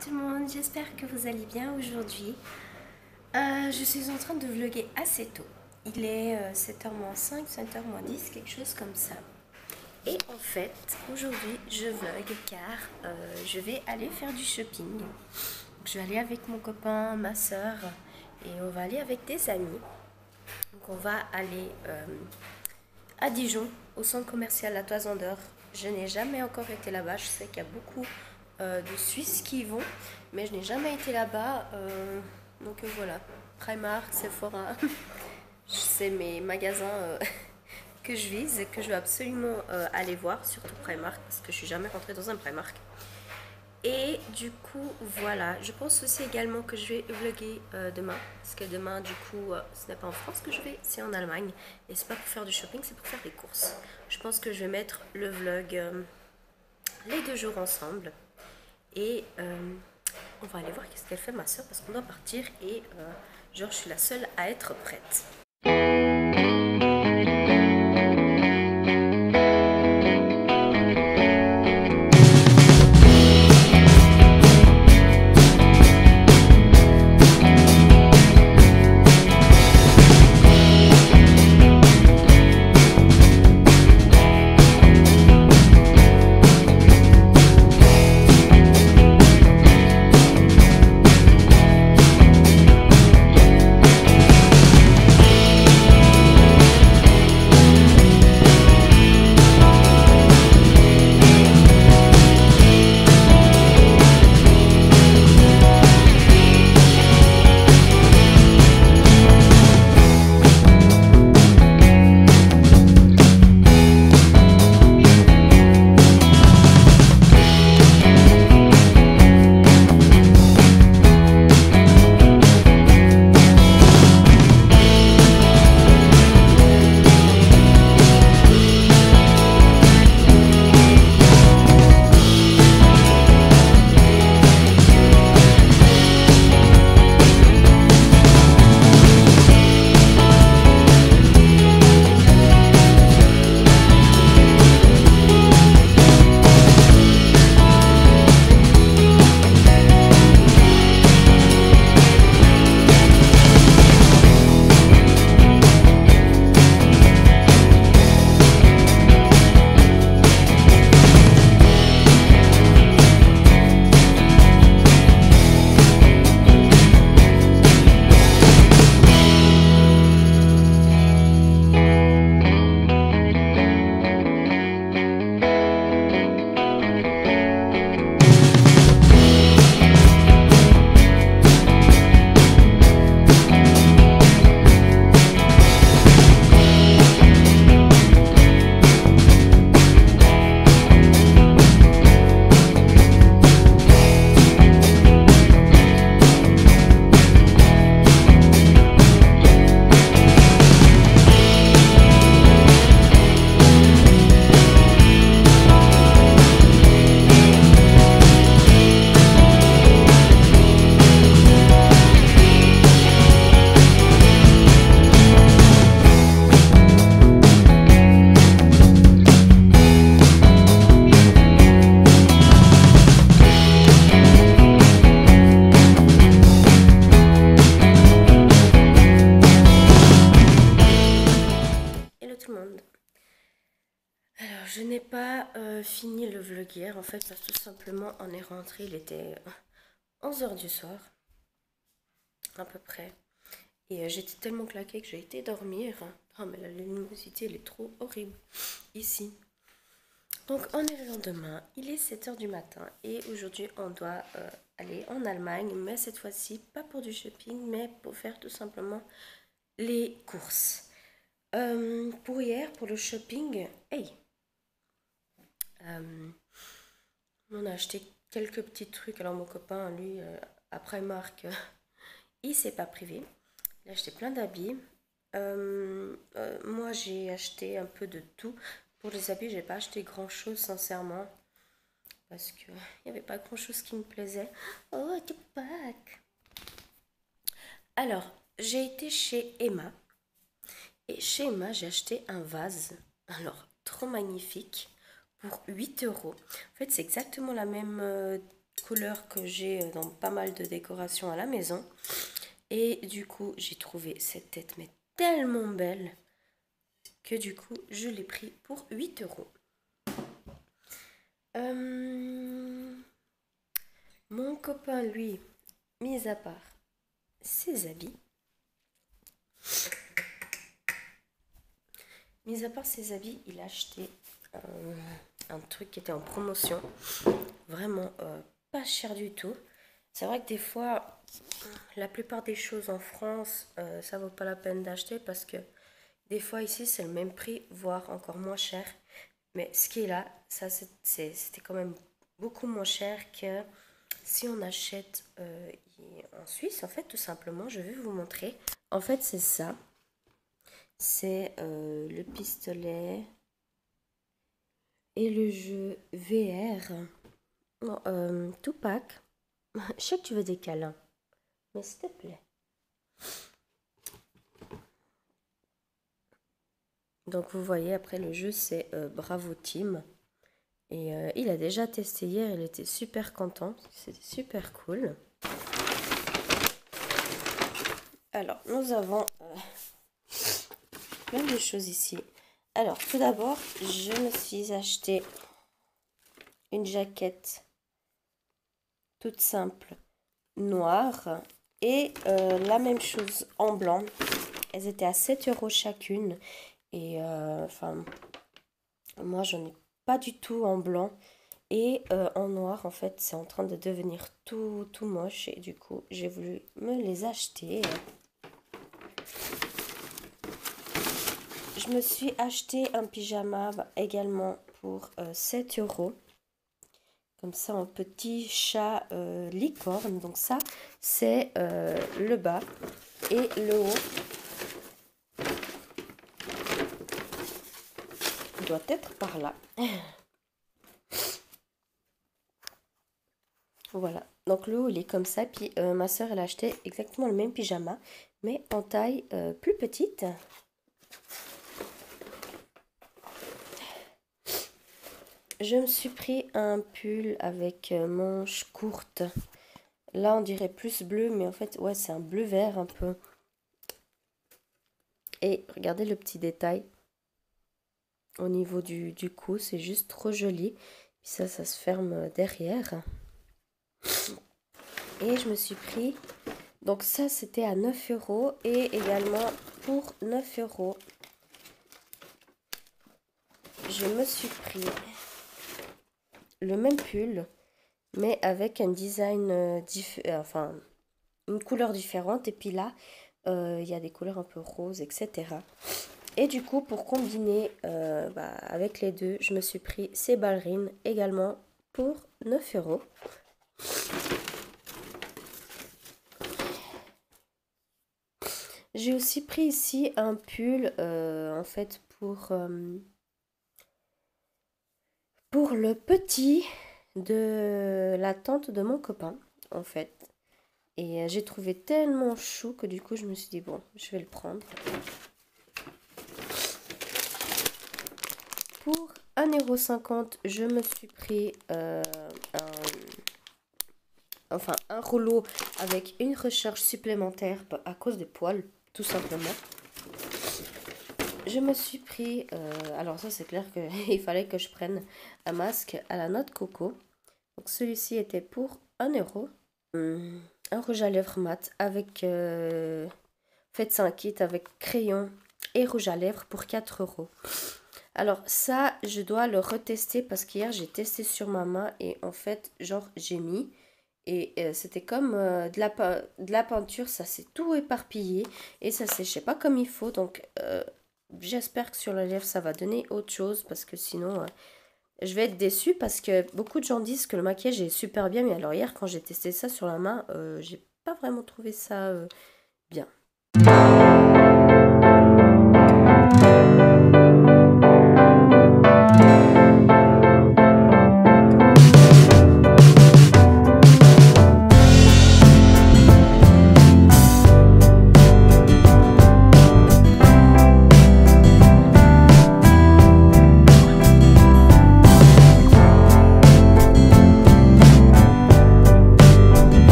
tout le monde, j'espère que vous allez bien aujourd'hui. Je suis en train de vlogger assez tôt. Il est 7h moins 5, 7h moins 10, quelque chose comme ça. Et en fait, aujourd'hui, je vlog car je vais aller faire du shopping. Donc, je vais aller avec mon copain, ma soeur et on va aller avec des amis. Donc on va aller à Dijon, au centre commercial La Toison d'Or. Je n'ai jamais encore été là-bas. Je sais qu'il y a beaucoup de Suisses qui y vont, mais je n'ai jamais été là-bas. Donc voilà, Primark, Sephora, c'est mes magasins que je vise et que je veux absolument aller voir, surtout Primark, parce que je suis jamais rentrée dans un Primark. Et du coup, voilà, je pense aussi également que je vais vlogger demain, parce que demain, du coup, ce n'est pas en France que je vais, c'est en Allemagne. Et c'est pas pour faire du shopping, c'est pour faire des courses. Je pense que je vais mettre le vlog les 2 jours ensemble. Et on va aller voir qu'est-ce qu'elle fait ma soeur, parce qu'on doit partir et genre je suis la seule à être prête. Tout le monde. Alors, je n'ai pas fini le vlog hier, en fait, parce que tout simplement, on est rentré, il était 11h du soir, à peu près. Et j'étais tellement claquée que j'ai été dormir. Oh, mais la luminosité, elle est trop horrible, ici. Donc, on est le lendemain, il est 7h du matin, et aujourd'hui, on doit aller en Allemagne, mais cette fois-ci, pas pour du shopping, mais pour faire tout simplement les courses. Pour hier, pour le shopping, hey, on a acheté quelques petits trucs. Alors mon copain, lui, après Marc, il s'est pas privé. Il a acheté plein d'habits. Moi, j'ai acheté un peu de tout. Pour les habits, j'ai pas acheté grand-chose, sincèrement. Parce qu'il n'y avait pas grand-chose qui me plaisait. Oh, Tupac! Alors, j'ai été chez Emma. Et chez Emma, j'ai acheté un vase. Alors, trop magnifique. Pour 8 euros. En fait, c'est exactement la même couleur que j'ai dans pas mal de décorations à la maison. Et du coup, j'ai trouvé cette tête mais tellement belle que du coup, je l'ai pris pour 8 euros. Mon copain, lui, mis à part ses habits, il a acheté un truc qui était en promotion, vraiment pas cher du tout. C'est vrai que des fois, la plupart des choses en France, ça vaut pas la peine d'acheter parce que des fois ici c'est le même prix, voire encore moins cher. Mais ce qui est là, ça c'était quand même beaucoup moins cher que si on achète en Suisse. En fait, tout simplement, je vais vous montrer. En fait, c'est ça. C'est le pistolet et le jeu VR. Non, Tupac. Je sais que tu veux des câlins, mais s'il te plaît. Donc vous voyez, après le jeu, c'est Bravo Team. Et il a déjà testé hier, il était super content. C'était super cool. Alors, nous avons plein de choses ici. Alors, tout d'abord, je me suis acheté une jaquette toute simple, noire. Et la même chose en blanc. Elles étaient à 7 euros chacune. Et enfin, moi, j'en ai pas du tout en blanc. Et en noir, en fait, c'est en train de devenir tout moche. Et du coup, j'ai voulu me les acheter. Je me suis acheté un pyjama également pour 7 euros. Comme ça, en petit chat licorne. Donc ça, c'est le bas et le haut. Il doit être par là. Voilà. Donc le haut, il est comme ça. Puis ma soeur, elle a acheté exactement le même pyjama, mais en taille plus petite. Je me suis pris un pull avec manches courtes. Là, on dirait plus bleu, mais en fait, ouais, c'est un bleu vert un peu. Et regardez le petit détail au niveau du cou, c'est juste trop joli. Puis ça se ferme derrière. Et je me suis pris, donc ça c'était à 9 euros. Et également pour 9 euros, je me suis pris le même pull, mais avec un design enfin une couleur différente. Et puis là, il y a des couleurs un peu roses, etc. Et du coup, pour combiner avec les deux, je me suis pris ces ballerines également pour 9 euros. J'ai aussi pris ici un pull, en fait, pour le petit de la tante de mon copain, en fait. Et j'ai trouvé tellement chou que du coup, je me suis dit, bon, je vais le prendre. Pour 1,50 €, je me suis pris un rouleau avec une recharge supplémentaire à cause des poils, tout simplement. Je me suis pris, alors ça c'est clair qu'il fallait que je prenne un masque à la noix de coco. Donc celui-ci était pour 1 euro. Un rouge à lèvres mat avec, faites un kit avec crayon et rouge à lèvres pour 4 euros. Alors ça, je dois le retester parce qu'hier j'ai testé sur ma main et en fait, genre j'ai mis et c'était comme de la peinture, ça s'est tout éparpillé et ça séchait pas comme il faut. Donc j'espère que sur la lèvre ça va donner autre chose parce que sinon je vais être déçue parce que beaucoup de gens disent que le maquillage est super bien. Mais alors hier quand j'ai testé ça sur la main, j'ai pas vraiment trouvé ça bien.